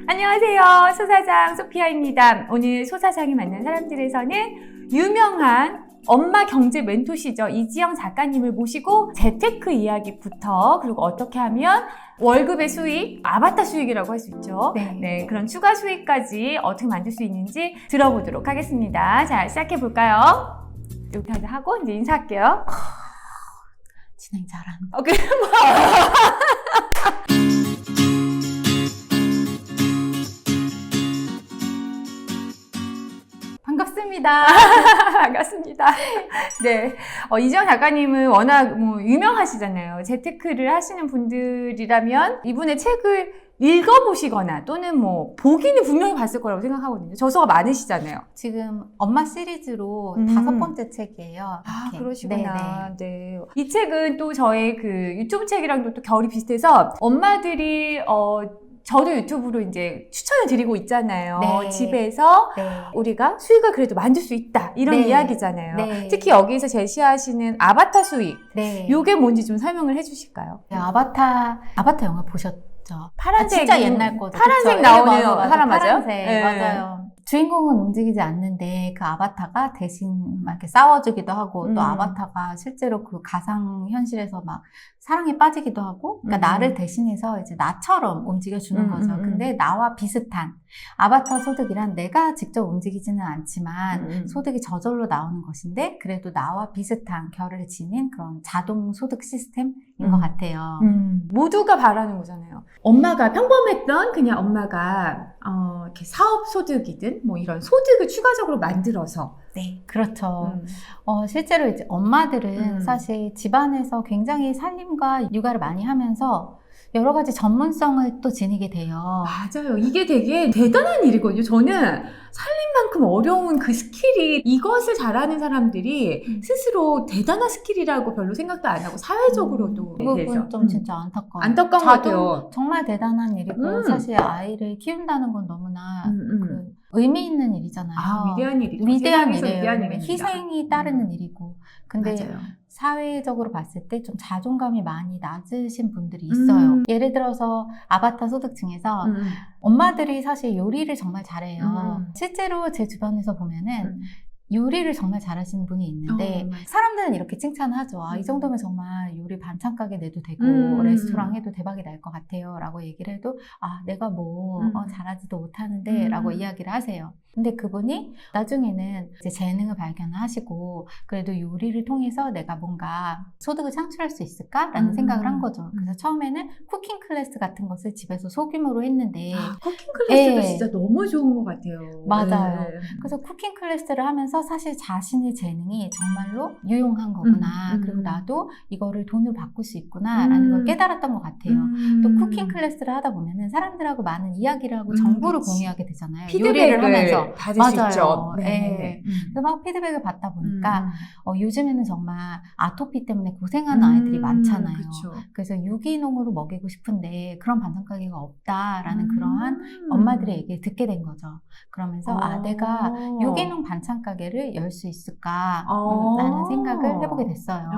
안녕하세요. 소사장 소피아입니다. 오늘 소사장이 만난 사람들에서는 유명한 엄마 경제 멘토시죠. 이지영 작가님을 모시고 재테크 이야기부터 그리고 어떻게 하면 월급의 수익, 아바타 수익이라고 할 수 있죠. 네, 그런 추가 수익까지 어떻게 만들 수 있는지 들어보도록 하겠습니다. 자, 시작해 볼까요? 이렇게 하고 이제 인사할게요. 진행 잘한다. 그래 뭐. 반갑습니다. 반갑습니다. 네. 이지영 작가님은 워낙 유명하시잖아요. 재테크를 하시는 분들이라면 이분의 책을 읽어보시거나 또는 보기는 분명히 봤을 거라고 생각하거든요. 저서가 많으시잖아요. 지금 엄마 시리즈로 5번째 책이에요. 아, 이렇게. 그러시구나. 네. 이 책은 또 저의 그 유튜브 책이랑도 또 결이 비슷해서 엄마들이, 저도 유튜브로 이제 추천을 드리고 있잖아요. 네. 집에서 네. 우리가 수익을 그래도 만들 수 있다. 이런 네. 이야기잖아요. 네. 특히 여기서 제시하시는 아바타 수익. 네. 요게 뭔지 좀 설명을 해주실까요? 네, 아바타 영화 보셨죠? 파란색. 진짜 옛날 거죠. 파란색 그쵸? 나오는 네, 맞아. 사람 맞아요? 파란색. 네. 맞아요. 주인공은 움직이지 않는데 그 아바타가 대신 막 이렇게 싸워주기도 하고 또 아바타가 실제로 그 가상 현실에서 막 사랑에 빠지기도 하고 그러니까 나를 대신해서 이제 나처럼 움직여주는 거죠. 근데 나와 비슷한 아바타 소득이란 내가 직접 움직이지는 않지만 소득이 저절로 나오는 것인데 그래도 나와 비슷한 결을 지닌 그런 자동 소득 시스템인 것 같아요. 모두가 바라는 거잖아요. 엄마가 평범했던 그냥 엄마가 이렇게 사업 소득이든 이런 소득을 추가적으로 만들어서. 네, 그렇죠. 실제로 이제 엄마들은 사실 집안에서 굉장히 살림과 육아를 많이 하면서 여러 가지 전문성을 또 지니게 돼요. 맞아요. 이게 되게 대단한 일이거든요. 저는 살림만큼 어려운 그 스킬이 이것을 잘하는 사람들이 스스로 대단한 스킬이라고 별로 생각도 안 하고 사회적으로도 그 부분 좀 진짜 안타까워요. 안타까운 것 같아요. 정말 대단한 일이고 사실 아이를 키운다는 건 너무나 그 의미 있는 일이잖아요. 위대한 일이죠. 위대한 세상에서 일이에요. 위대한 일입니다. 희생이 따르는 일이고. 근데 맞아요. 사회적으로 봤을 때 좀 자존감이 많이 낮으신 분들이 있어요. 예를 들어서 아바타 소득층에서 엄마들이 사실 요리를 정말 잘해요. 실제로 제 주변에서 보면은 요리를 정말 잘하시는 분이 있는데 사람들은 이렇게 칭찬하죠. 이 정도면 정말 요리 반찬 가게 내도 되고 레스토랑 해도 대박이 날 것 같아요 라고 얘기를 해도 내가 잘하지도 못하는데 라고 이야기를 하세요. 근데 그분이 나중에는 이제 재능을 발견하시고 그래도 요리를 통해서 내가 뭔가 소득을 창출할 수 있을까라는 생각을 한 거죠. 그래서 처음에는 쿠킹 클래스 같은 것을 집에서 소규모로 했는데 쿠킹 클래스도 진짜 너무 좋은 것 같아요. 맞아요. 그래서 쿠킹 클래스를 하면서 사실 자신의 재능이 정말로 유용한 거구나. 그리고 나도 이거를 돈을 바꿀 수 있구나 라는 걸 깨달았던 것 같아요. 또 쿠킹 클래스를 하다 보면은 사람들하고 많은 이야기를 하고 정보를 공유하게 되잖아요. 요리를 하면서. 받을 수 있죠. 네. 그래서 막 피드백을 받다 보니까 요즘에는 정말 아토피 때문에 고생하는 아이들이 많잖아요. 그쵸. 그래서 유기농으로 먹이고 싶은데 그런 반찬 가게가 없다라는 그러한 엄마들의 얘기를 듣게 된 거죠. 그러면서 내가 유기농 반찬 가게를 열 수 있을까 라는 생각을 해보게 됐어요.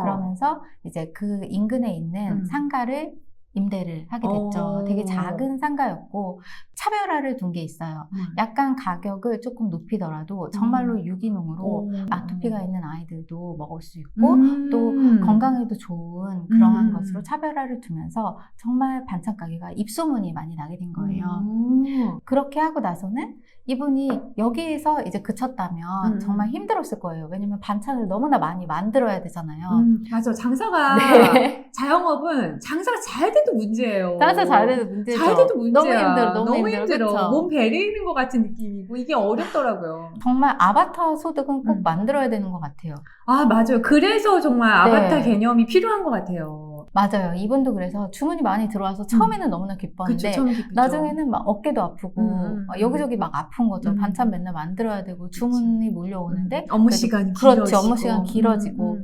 그러면서 이제 그 인근에 있는 상가를 임대를 하게 됐죠. 되게 작은 상가였고 차별화를 둔 게 있어요. 약간 가격을 조금 높이더라도 정말로 유기농으로 아토피가 있는 아이들도 먹을 수 있고 또 건강에도 좋은 그러한 것으로 차별화를 두면서 정말 반찬 가게가 입소문이 많이 나게 된 거예요. 그렇게 하고 나서는 이분이 여기에서 이제 그쳤다면 정말 힘들었을 거예요. 왜냐면 반찬을 너무나 많이 만들어야 되잖아요. 맞아. 장사가 자영업은 장사가 잘 돼도 문제예요. 장사 잘 돼도 문제죠. 잘 돼도 문제야. 너무 힘들어. 그쵸? 몸 베리는 것 같은 느낌이고 이게 어렵더라고요. 정말 아바타 소득은 꼭 만들어야 되는 것 같아요. 맞아요. 그래서 정말 아바타 개념이 필요한 것 같아요. 맞아요. 이분도 그래서 주문이 많이 들어와서 처음에는 너무나 기뻤는데 나중에는 막 어깨도 아프고 여기저기 막 아픈 거죠. 반찬 맨날 만들어야 되고 주문이 몰려오는데 업무 시간이 길어지고. 그렇지. 업무 시간 길어지고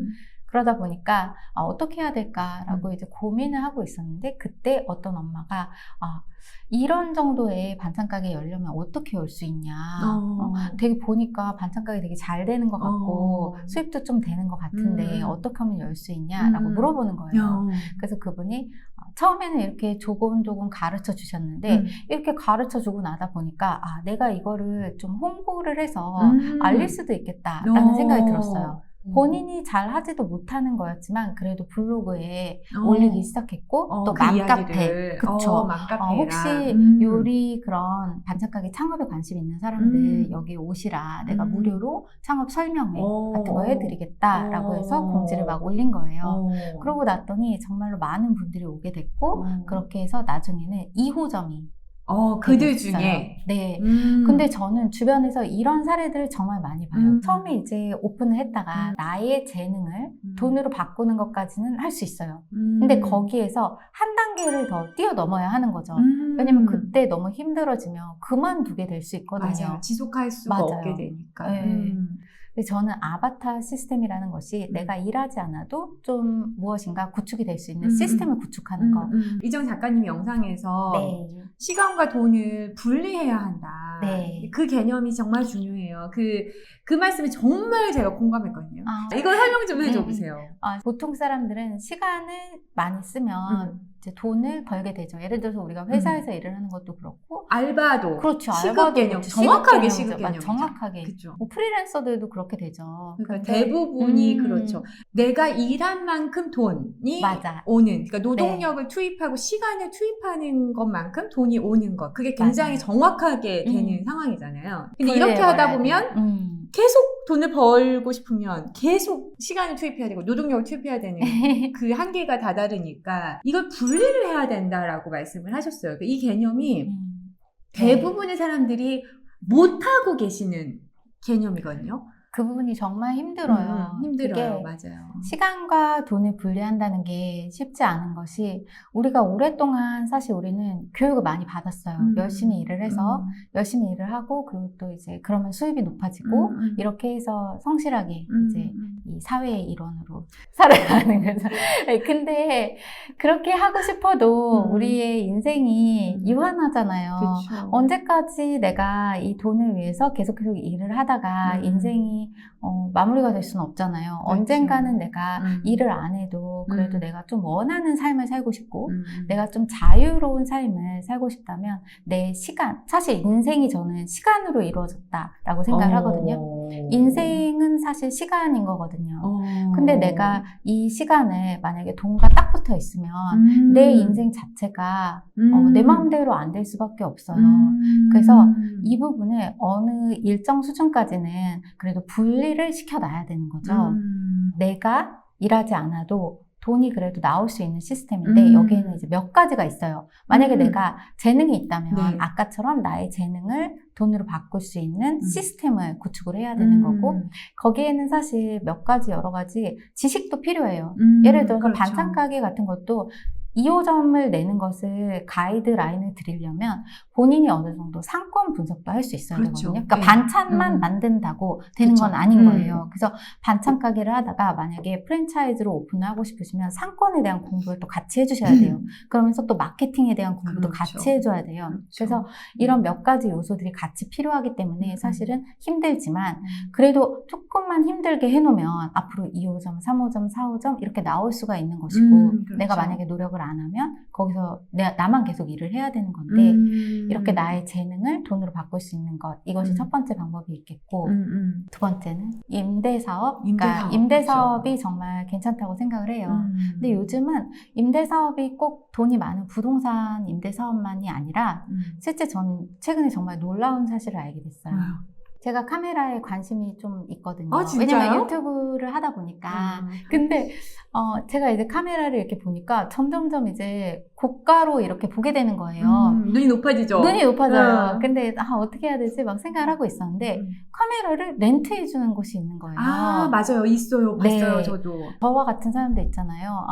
그러다 보니까 어떻게 해야 될까라고 이제 고민을 하고 있었는데 그때 어떤 엄마가 이런 정도의 반찬 가게 열려면 어떻게 열 수 있냐. 되게 보니까 반찬 가게 되게 잘 되는 것 같고 수입도 좀 되는 것 같은데 어떻게 하면 열 수 있냐라고 물어보는 거예요. 그래서 그분이 처음에는 이렇게 조곤조곤 가르쳐 주셨는데 이렇게 가르쳐 주고 나다 보니까 내가 이거를 좀 홍보를 해서 알릴 수도 있겠다라는 생각이 들었어요. 본인이 잘 하지도 못하는 거였지만 그래도 블로그에 올리기 시작했고 또 그 맘카페 이야기를. 그쵸. 맘카페라. 혹시 요리 그런 반찬가게 창업에 관심 있는 사람들 여기 오시라 내가 무료로 창업 설명회 같은 거 해드리겠다라고 해서 공지를 막 올린 거예요. 그러고 났더니 정말로 많은 분들이 오게 됐고 그렇게 해서 나중에는 2호점이 그들 중에. 네. 근데 저는 주변에서 이런 사례들을 정말 많이 봐요. 처음에 이제 오픈을 했다가 나의 재능을 돈으로 바꾸는 것까지는 할 수 있어요. 근데 거기에서 한 단계를 더 뛰어넘어야 하는 거죠. 왜냐면 그때 너무 힘들어지면 그만두게 될 수 있거든요. 맞아요. 지속할 수가 맞아요. 없게 되니까. 네. 근데 저는 아바타 시스템이라는 것이 내가 일하지 않아도 좀 무엇인가 구축이 될 수 있는 시스템을 구축하는 거. 이정 작가님 영상에서 네. 시간과 돈을 분리해야 한다. 네. 그 개념이 정말 중요해요. 그 말씀에 정말 제가 공감했거든요. 이걸 설명 좀 해줘 보세요. 보통 사람들은 시간을 많이 쓰면 이제 돈을 벌게 되죠. 예를 들어서 우리가 회사에서 일을 하는 것도 그렇고 알바도 그렇죠. 시급 알바도 개념 그렇죠. 정확하게 시급 시급 개념이죠. 개념이죠. 정확하게. 그쵸. 뭐 프리랜서들도 그렇게 되죠. 그러니까 근데, 대부분이 그렇죠. 내가 일한 만큼 돈이 맞아. 오는, 그러니까 노동력을 투입하고 시간을 투입하는 것만큼 돈이 오는 것. 그게 굉장히 맞아요. 정확하게 되는 상황이잖아요. 근데 분리해 이렇게 하다 버려야 보면 계속 돈을 벌고 싶으면 계속 시간을 투입해야 되고 노동력을 투입해야 되는 그 한계가 다다르니까 이걸 분리를 해야 된다라고 말씀을 하셨어요. 이 개념이 대부분의 사람들이 못하고 계시는 개념이거든요. 그 부분이 정말 힘들어요. 힘들어요. 그게 맞아요. 시간과 돈을 분리한다는 게 쉽지 않은 것이 우리가 오랫동안 사실 우리는 교육을 많이 받았어요. 열심히 일을 해서 열심히 일을 하고 그리고 또 이제 그러면 수입이 높아지고 이렇게 해서 성실하게 이제 이 사회의 일원으로 살아가는 거죠. 근데 그렇게 하고 싶어도 우리의 인생이 유한하잖아요. 그쵸. 언제까지 내가 이 돈을 위해서 계속 일을 하다가 인생이 마무리가 될 수는 없잖아요. 그렇죠. 언젠가는 내가 일을 안 해도 그래도 내가 좀 원하는 삶을 살고 싶고 내가 좀 자유로운 삶을 살고 싶다면 내 시간, 사실 인생이 저는 시간으로 이루어졌다라고 생각을 하거든요. 인생은 사실 시간인 거거든요. 근데 내가 이 시간을 만약에 돈과 딱 붙어 있으면 내 인생 자체가 내 마음대로 안 될 수밖에 없어요. 그래서 이 부분을 어느 일정 수준까지는 그래도 분리를 시켜놔야 되는 거죠. 내가 일하지 않아도 돈이 그래도 나올 수 있는 시스템인데 여기에는 이제 몇 가지가 있어요. 만약에 내가 재능이 있다면 네. 아까처럼 나의 재능을 돈으로 바꿀 수 있는 시스템을 구축을 해야 되는 거고 거기에는 사실 몇 가지 여러 가지 지식도 필요해요. 예를 들어서 그렇죠. 반찬 가게 같은 것도 2호점을 내는 것을 가이드라인을 드리려면 본인이 어느 정도 상권 분석도 할 수 있어야 그렇죠. 되거든요. 그러니까 네. 반찬만 만든다고 되는 그쵸. 건 아닌 거예요. 그래서 반찬 가게를 하다가 만약에 프랜차이즈로 오픈을 하고 싶으시면 상권에 대한 공부를 또 같이 해주셔야 돼요. 그러면서 또 마케팅에 대한 공부도 그렇죠. 같이 해줘야 돼요. 그렇죠. 그래서 이런 몇 가지 요소들이 같이 필요하기 때문에 사실은 힘들지만 그래도 조금만 힘들게 해놓으면 앞으로 2호점, 3호점, 4호점 이렇게 나올 수가 있는 것이고 그렇죠. 내가 만약에 노력을 안 하면 거기서 나만 계속 일을 해야 되는 건데 이렇게 나의 재능을 돈으로 바꿀 수 있는 것 이것이 첫 번째 방법이 있겠고 두 번째는 임대사업 그러니까 임대사업이 그렇죠. 정말 괜찮다고 생각을 해요. 근데 요즘은 임대사업이 꼭 돈이 많은 부동산 임대사업만이 아니라 실제 저는 최근에 정말 놀라운 사실을 알게 됐어요. 제가 카메라에 관심이 좀 있거든요. 진짜요? 왜냐면 유튜브를 하다 보니까. 근데 제가 이제 카메라를 이렇게 보니까 점점점 이제 고가로 이렇게 보게 되는 거예요. 눈이 높아지죠? 눈이 높아져요. 근데 어떻게 해야 되지? 막 생각을 하고 있었는데 카메라를 렌트해 주는 곳이 있는 거예요. 맞아요. 있어요. 봤어요. 네. 저도. 저와 같은 사람들 있잖아요.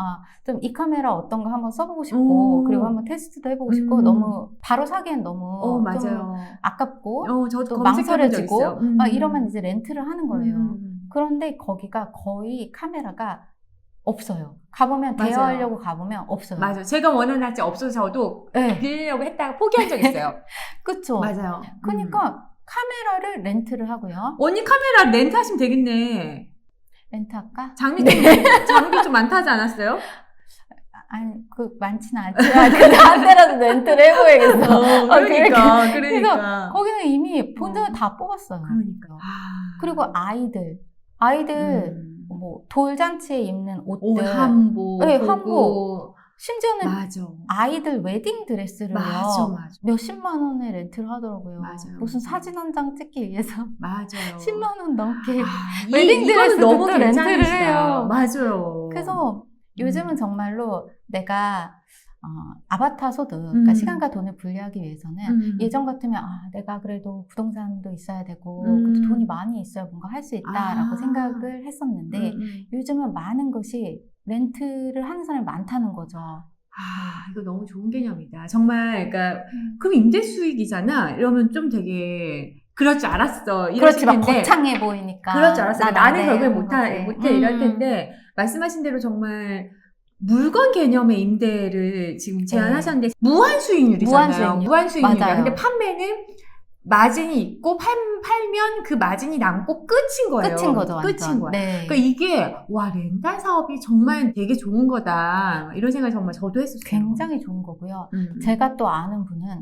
좀 이 카메라 어떤 거 한번 써보고 싶고 그리고 한번 테스트도 해보고 싶고 너무 바로 사기엔 너무 맞아요. 좀 아깝고 저도 또 검색해본 적 망설여지고 있어요. 막 이러면 이제 렌트를 하는 거예요. 그런데 거기가 거의 카메라가 없어요. 가보면 맞아요. 대여하려고 가보면 없어요. 맞아요. 제가 원하는 날짜 없어서 저도 네. 빌리려고 했다가 포기한 적 있어요. 그쵸? 맞아요. 그러니까 카메라를 렌트를 하고요. 언니 카메라 렌트하시면 되겠네. 렌트할까? 장비 좀 많다 하지 않았어요? 아니, 많지는 않지만, 한 대라도 렌트를 해보야겠어. 그러니까. 그래서 거기는 이미 본전을 다 뽑았어요. 그러니까. 그리고 아이들 뭐 돌잔치에 입는 옷들, 한복, 네, 한복. 심지어는 맞아. 아이들 웨딩 드레스를요. 맞아. 몇십만 원에 렌트를 하더라고요. 맞아요. 무슨 사진 한 장 찍기 위해서 맞아요. 10만 원 넘게 웨딩 드레스도 너무 또 렌트를 괜찮으시다. 해요. 맞아요. 그래서 요즘은 정말로 내가 아바타 소득, 그러니까 시간과 돈을 분리하기 위해서는 예전 같으면 내가 그래도 부동산도 있어야 되고 그래도 돈이 많이 있어야 뭔가 할 수 있다라고 생각을 했었는데 요즘은 많은 것이 렌트를 하는 사람이 많다는 거죠. 이거 너무 좋은 개념이다. 정말, 그러니까, 그럼 임대 수익이잖아? 이러면 좀 되게, 그럴 줄 알았어. 그렇지, 막 텐데. 거창해 보이니까. 그럴 줄 알았어. 나는 결국에 못해, 이럴 음. 텐데, 말씀하신 대로 정말, 물건 개념의 임대를 지금 제안하셨는데, 무한 수익률이잖아요. 무한 수익률이야. 맞아요. 근데 판매는 마진이 있고, 팔면 그 마진이 남고 끝인 거예요. 끝인 거죠, 완전. 끝인 거야. 네. 그러니까 이게, 렌탈 사업이 정말 되게 좋은 거다. 이런 생각을 정말 저도 했었어요. 굉장히 좋은 거고요. 제가 또 아는 분은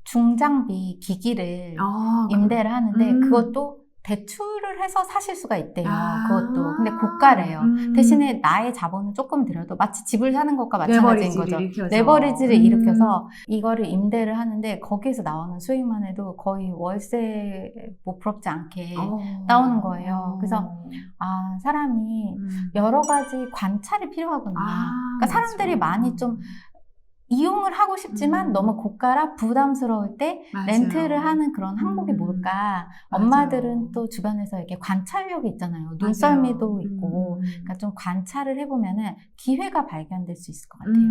중장비 기기를 임대를 하는데 그것도 대출을 해서 사실 수가 있대요. 그것도. 근데 고가래요. 대신에 나의 자본은 조금 들여도 마치 집을 사는 것과 마찬가지인 거죠. 레버리지를 일으켜서 이거를 임대를 하는데 거기에서 나오는 수익만 해도 거의 월세 뭐 부럽지 않게 나오는 거예요. 그래서 사람이 여러 가지 관찰이 필요하구나. 그러니까 사람들이 많이 좀 이용을 하고 싶지만 너무 고가라 부담스러울 때 렌트를 하는 그런 항목이 뭘까? 엄마들은 또 주변에서 이렇게 관찰력이 있잖아요. 눈썰미도 있고, 그러니까 좀 관찰을 해보면은 기회가 발견될 수 있을 것 같아요.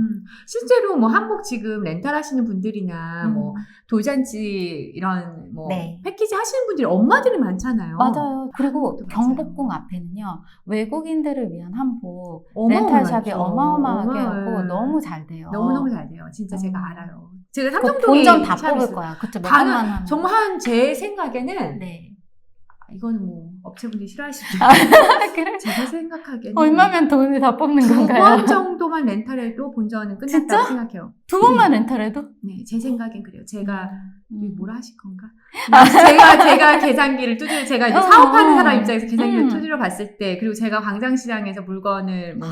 실제로 뭐 한복 지금 렌탈 하시는 분들이나 뭐 돌잔치 이런 뭐 패키지 하시는 분들이 엄마들이 많잖아요. 맞아요. 그리고 경복궁 앞에는요 외국인들을 위한 한복 렌탈샵이 어마어마하게 하고 너무 잘 돼요. 너무너무 잘 돼요. 진짜 제가 알아요. 제가 삼성동에 본전 다 뽑을 거야. 그쵸? 몇 번만 하면. 정말 제 생각에는 이거는 뭐 업체분들이 싫어하시죠. 그래? 제가 생각하기에는 얼마면 돈을 다 뽑는 건가요? 2번 정도만 렌탈해도 본전은 끝났다고 진짜? 생각해요. 2번만 렌탈해도? 네, 제 생각엔 그래요. 제가 뭐라 하실 건가? 제가 계산기를 두드려 제가 이제 사업하는 사람 입장에서 계산기를 두드려 봤을 때 그리고 제가 광장시장에서 물건을 뭐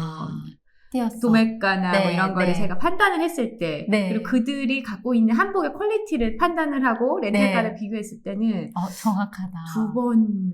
도매가나 뭐 이런 거를 제가 판단을 했을 때 그리고 그들이 갖고 있는 한복의 퀄리티를 판단을 하고 렌탈가를 비교했을 때는 정확하다. 2번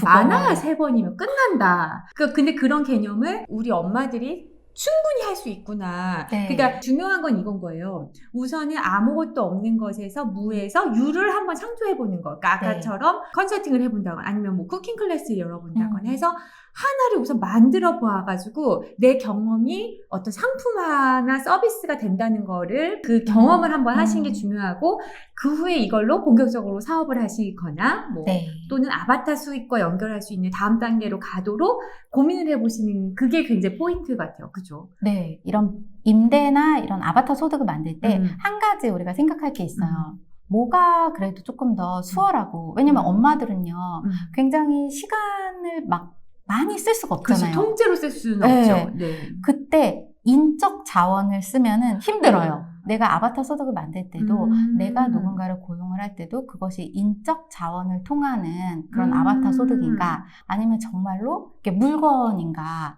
많아야 3번이면 끝난다. 근데 그런 개념을 우리 엄마들이 충분히 할 수 있구나. 그러니까 중요한 건 이건 거예요. 우선은 아무것도 없는 것에서 무에서 유를 한번 창조해보는 거. 그러니까 아까처럼 컨설팅을 해본다거나 아니면 뭐 쿠킹 클래스를 열어본다거나 해서 하나를 우선 만들어 보아가지고 내 경험이 어떤 상품 하나 서비스가 된다는 거를 그 경험을 한번 하시는 게 중요하고 그 후에 이걸로 본격적으로 사업을 하시거나 뭐 또는 아바타 수익과 연결할 수 있는 다음 단계로 가도록 고민을 해보시는 그게 굉장히 포인트 같아요. 그죠? 네. 이런 임대나 이런 아바타 소득을 만들 때 한 가지 우리가 생각할 게 있어요. 뭐가 그래도 조금 더 수월하고 왜냐면 엄마들은요 굉장히 시간을 막 많이 쓸 수가 없잖아요. 그렇죠. 통째로 쓸 수는 없죠. 그때 인적 자원을 쓰면은 힘들어요. 내가 아바타 소득을 만들 때도 내가 누군가를 고용을 할 때도 그것이 인적 자원을 통하는 그런 아바타 소득인가 아니면 정말로 이게 물건인가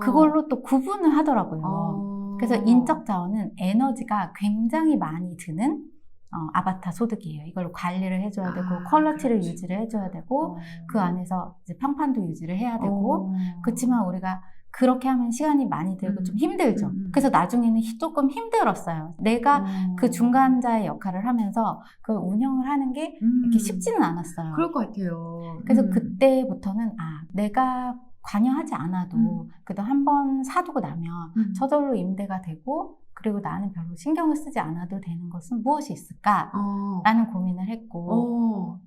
그걸로 또 구분을 하더라고요. 그래서 인적 자원은 에너지가 굉장히 많이 드는 아바타 소득이에요. 이걸 관리를 해줘야 되고 퀄리티를 유지를 해줘야 되고 그 안에서 이제 평판도 유지를 해야 되고 그렇지만 우리가 그렇게 하면 시간이 많이 들고 좀 힘들죠. 그래서 나중에는 조금 힘들었어요. 내가 그 중간자의 역할을 하면서 그 운영을 하는 게 이렇게 쉽지는 않았어요. 그럴 것 같아요. 그래서 그때부터는 내가 관여하지 않아도 그래도 한번 사두고 나면 저절로 임대가 되고 그리고 나는 별로 신경을 쓰지 않아도 되는 것은 무엇이 있을까? 라는 고민을 했고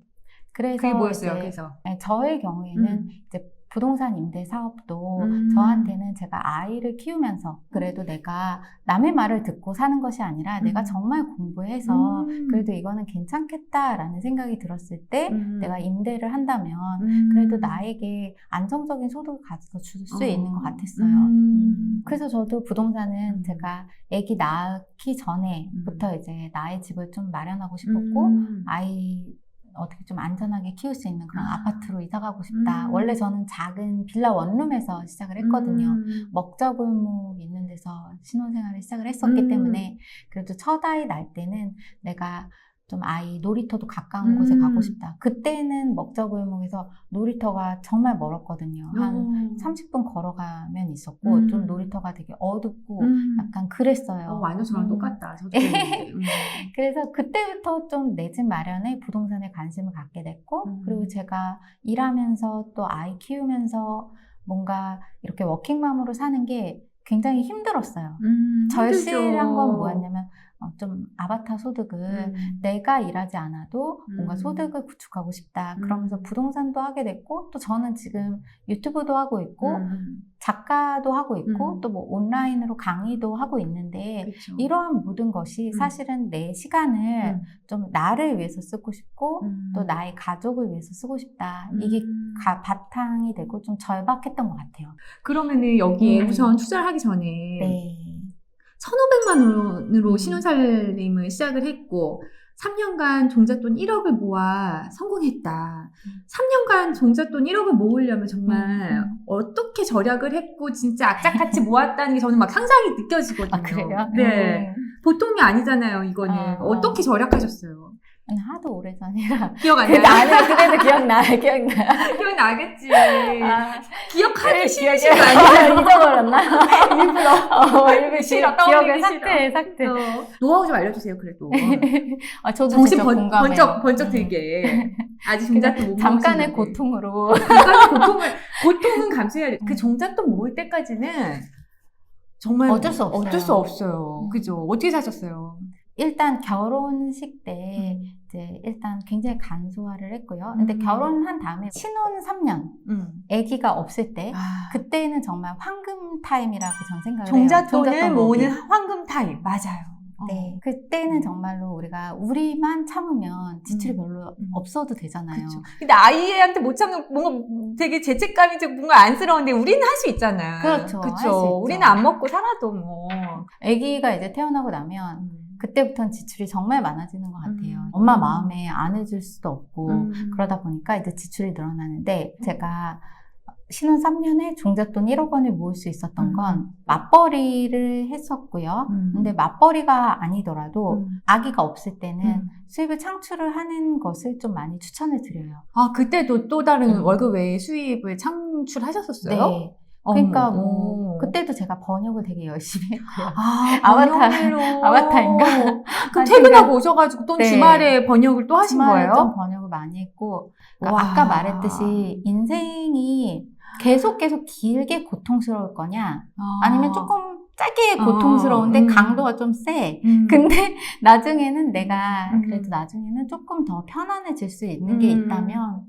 그래서 그게 뭐였어요? 그래서 저의 경우에는 이제 부동산 임대 사업도 음. 저한테는 제가 아이를 키우면서 그래도 내가 남의 말을 듣고 사는 것이 아니라 내가 정말 공부해서 그래도 이거는 괜찮겠다라는 생각이 들었을 때 내가 임대를 한다면 그래도 나에게 안정적인 소득을 가져다 줄 수 있는 것 같았어요. 그래서 저도 부동산은 제가 아기 낳기 전에부터 이제 나의 집을 좀 마련하고 싶었고 아이 어떻게 좀 안전하게 키울 수 있는 그런 아파트로 이사 가고 싶다. 원래 저는 작은 빌라 원룸에서 시작을 했거든요. 먹자골목 있는 데서 신혼생활을 시작을 했었기 때문에 그래도 첫 아이 날 때는 내가 좀 아이 놀이터도 가까운 곳에 가고 싶다. 그때는 먹자골목에서 놀이터가 정말 멀었거든요. 한 30분 걸어가면 있었고 좀 놀이터가 되게 어둡고 약간 그랬어요. 완전 저랑 똑같다. 저도 그랬는데. 그래서 그때부터 좀 내 집 마련에 부동산에 관심을 갖게 됐고 그리고 제가 일하면서 또 아이 키우면서 뭔가 이렇게 워킹맘으로 사는 게 굉장히 힘들었어요. 절실한 건 뭐였냐면 좀 아바타 소득을 내가 일하지 않아도 뭔가 소득을 구축하고 싶다. 그러면서 부동산도 하게 됐고 또 저는 지금 유튜브도 하고 있고 작가도 하고 있고 또 뭐 온라인으로 강의도 하고 있는데 그쵸. 이러한 모든 것이 사실은 내 시간을 좀 나를 위해서 쓰고 싶고 또 나의 가족을 위해서 쓰고 싶다. 이게 바탕이 되고 좀 절박했던 것 같아요. 그러면은 여기에 우선 투자를 하기 전에 네. 1,500만 원으로 신혼살림을 시작을 했고 3년간 종잣돈 1억을 모아 성공했다. 3년간 종잣돈 1억을 모으려면 정말 어떻게 절약을 했고 진짜 악착같이 모았다는 게 저는 막 상상이 느껴지거든요. 아, 그래요? 네. 보통이 아니잖아요, 이거는. 어떻게 절약하셨어요? 하도 오래전이라. 기억 안 그래도 나요? 그래도 기억나요. 기억나겠지. 아, 기억하기 기억이 싫으신 거 아니에요? 잊어버렸나? 일부러. 일부러 싫어, 기억을 떠올리기 삭제. 노하우 좀 알려주세요, 그래도. 저도 정신 진짜 공감해요. 번쩍 들게. 아직 종잣돈 못 잠깐의 모으시는데. 고통으로. 잠깐의 고통은 감수해야 돼. 그 종잣돈 모을 때까지는 정말 어쩔 수 없어요. 어쩔 수 없어요. 그죠? 어떻게 사셨어요? 일단 결혼식 때 이제 일단 굉장히 간소화를 했고요. 근데 결혼한 다음에 신혼 3년, 아기가 없을 때 그때는 정말 황금 타임이라고 저는 생각을 해요. 종잣돈을 모으는 모으기. 황금 타임. 맞아요. 네, 그때는 정말로 우리만 참으면 지출이 별로 없어도 되잖아요. 그렇죠. 근데 아이한테 못 참는 뭔가 되게 죄책감이 뭔가 안쓰러운데 우리는 할 수 있잖아요. 그렇죠. 할수 그렇죠. 있죠. 우리는 안 먹고 살아도 뭐. 아기가 이제 태어나고 나면 그때부터는 지출이 정말 많아지는 것 같아요. 엄마 마음에 안 해줄 수도 없고 그러다 보니까 이제 지출이 늘어나는데 제가 신혼 3년에 종잣돈 1억 원을 모을 수 있었던 건 맞벌이를 했었고요. 근데 맞벌이가 아니더라도 아기가 없을 때는 수입을 창출을 하는 것을 좀 많이 추천을 드려요. 아, 그때도 또 다른 월급 외에 수입을 창출하셨었어요? 네. 그러니까 뭐 그때도 제가 번역을 되게 열심히 했고요. 번역으로. 아바타인가? 그럼 퇴근하고 오셔가지고 또 네. 주말에 번역을 또 하신 주말에 거예요? 좀 번역을 많이 했고 그러니까 아까 말했듯이 인생이 계속 길게 고통스러울 거냐 아니면 조금 짧게 고통스러운데 강도가 좀 세. 근데 나중에는 내가 그래도 나중에는 조금 더 편안해질 수 있는 게 있다면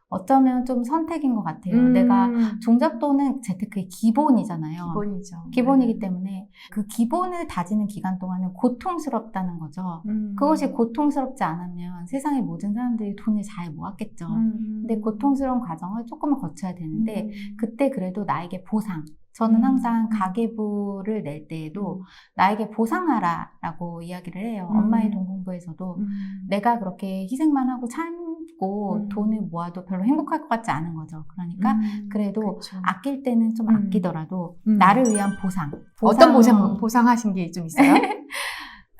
어쩌면 좀 선택인 것 같아요. 내가 종잣돈은 재테크의 기본이잖아요. 기본이죠. 기본이기 때문에 그 기본을 다지는 기간 동안은 고통스럽다는 거죠. 그것이 고통스럽지 않으면 세상의 모든 사람들이 돈을 잘 모았겠죠. 근데 고통스러운 과정을 조금은 거쳐야 되는데 그때 그래도 나에게 보상. 저는 항상 가계부를 낼 때에도 나에게 보상하라라고 이야기를 해요. 엄마의 돈 공부에서도 내가 그렇게 희생만 하고 참고 돈을 모아도 별로 행복할 것 같지 않은 거죠. 그러니까 그래도 그쵸. 아낄 때는 좀 아끼더라도 나를 위한 보상. 어떤 보상하신 게 좀 있어요?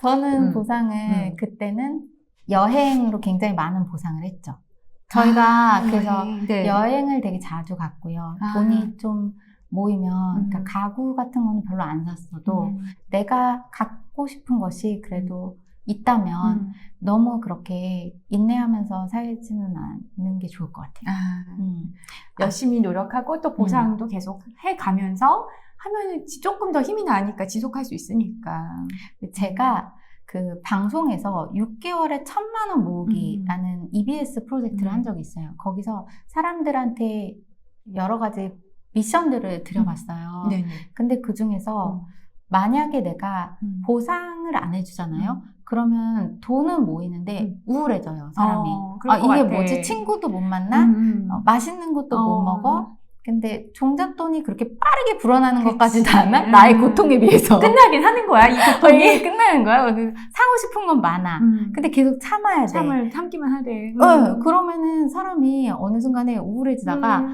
저는 보상을 그때는 여행으로 굉장히 많은 보상을 했죠. 저희가 그래서 여행을 되게 자주 갔고요. 돈이 좀 모이면 그러니까 가구 같은 거는 별로 안 샀어도 내가 갖고 싶은 것이 그래도 있다면 너무 그렇게 인내하면서 살지는 않는 게 좋을 것 같아요. 열심히 노력하고 또 보상도 계속 해가면서 하면 조금 더 힘이 나니까 지속할 수 있으니까. 제가 그 방송에서 6개월에 1,000만 원 모으기라는 EBS 프로젝트를 한 적이 있어요. 거기서 사람들한테 여러 가지 미션들을 드려봤어요. 네네. 근데 그 중에서 만약에 내가 보상을 안 해주잖아요. 그러면 돈은 모이는데 우울해져요, 사람이. 그럴 것 이게 같아. 뭐지? 친구도 못 만나? 맛있는 것도 못 먹어? 근데 종잣돈이 그렇게 빠르게 불어나는 그치. 것까지도 않아? 나의 고통에 비해서. 끝나긴 하는 거야, 이 고통이. 이게 끝나는 거야. 사고 싶은 건 많아. 근데 계속 참아야 돼. 참기만 하래. 그러면은 사람이 어느 순간에 우울해지다가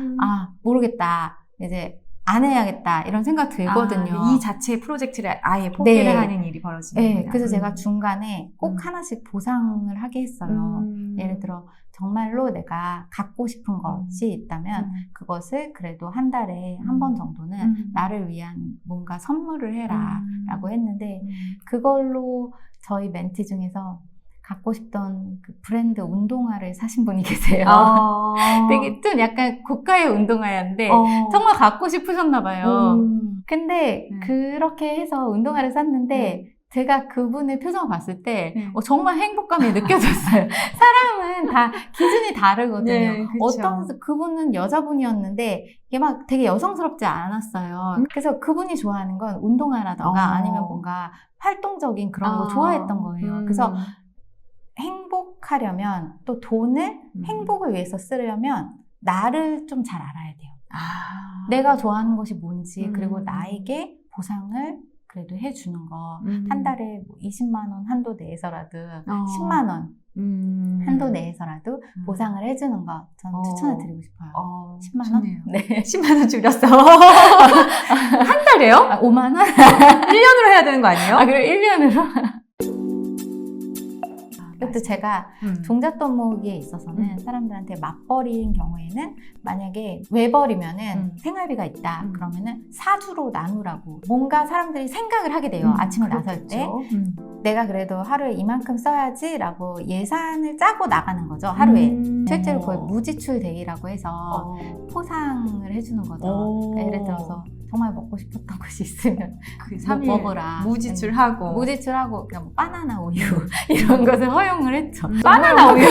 모르겠다. 이제 안 해야겠다. 이런 생각 들거든요. 이 자체 프로젝트를 아예 포기를 네. 하는 일이 벌어지는 네, 거예요. 그래서 제가 중간에 꼭 하나씩 보상을 하게 했어요. 예를 들어 정말로 내가 갖고 싶은 것이 있다면 그것을 그래도 한 달에 한 번 정도는 나를 위한 뭔가 선물을 해라 라고 했는데 그걸로 저희 멘티 중에서 갖고 싶던 그 브랜드 운동화를 사신 분이 계세요. 되게 좀 약간 고가의 운동화였는데 정말 갖고 싶으셨나 봐요. 근데 그렇게 해서 운동화를 샀는데 제가 그분의 표정을 봤을 때 정말 행복감이 느껴졌어요. 사람은 다 기준이 다르거든요. 네, 그쵸. 그분은 여자분이었는데 이게 막 되게 여성스럽지 않았어요. 그래서 그분이 좋아하는 건 운동화라던가 아니면 뭔가 활동적인 그런 거 좋아했던 거예요. 그래서 행복하려면 또 돈을 행복을 위해서 쓰려면 나를 좀 잘 알아야 돼요. 내가 좋아하는 것이 뭔지 그리고 나에게 보상을 그래도 해주는 거 한 달에 뭐 20만 원 한도 내에서라도 10만 원 한도 내에서라도 보상을 해주는 거 저는 추천을 드리고 싶어요. 10만 원? 좋네요. 네. 10만 원 줄였어. 한 달에요? 5만 원? 1년으로 해야 되는 거 아니에요? 그래 1년으로? 또 제가 종잣돈 모으기에 있어서는 사람들한테 맞벌이인 경우에는 만약에 외벌이면은 생활비가 있다 그러면은 사주로 나누라고 뭔가 사람들이 생각을 하게 돼요. 아침에 나설 때 내가 그래도 하루에 이만큼 써야지 라고 예산을 짜고 나가는 거죠. 하루에 실제로 그걸 무지출 데이라고 해서 포상을 해주는 거죠. 그러니까 예를 들어서 정말 먹고 싶었던 것이 있으면 그 3일 먹어라. 무지출하고 무지출하고 그냥 뭐 바나나 우유 이런 것을 허용을 했죠. 바나나 우유?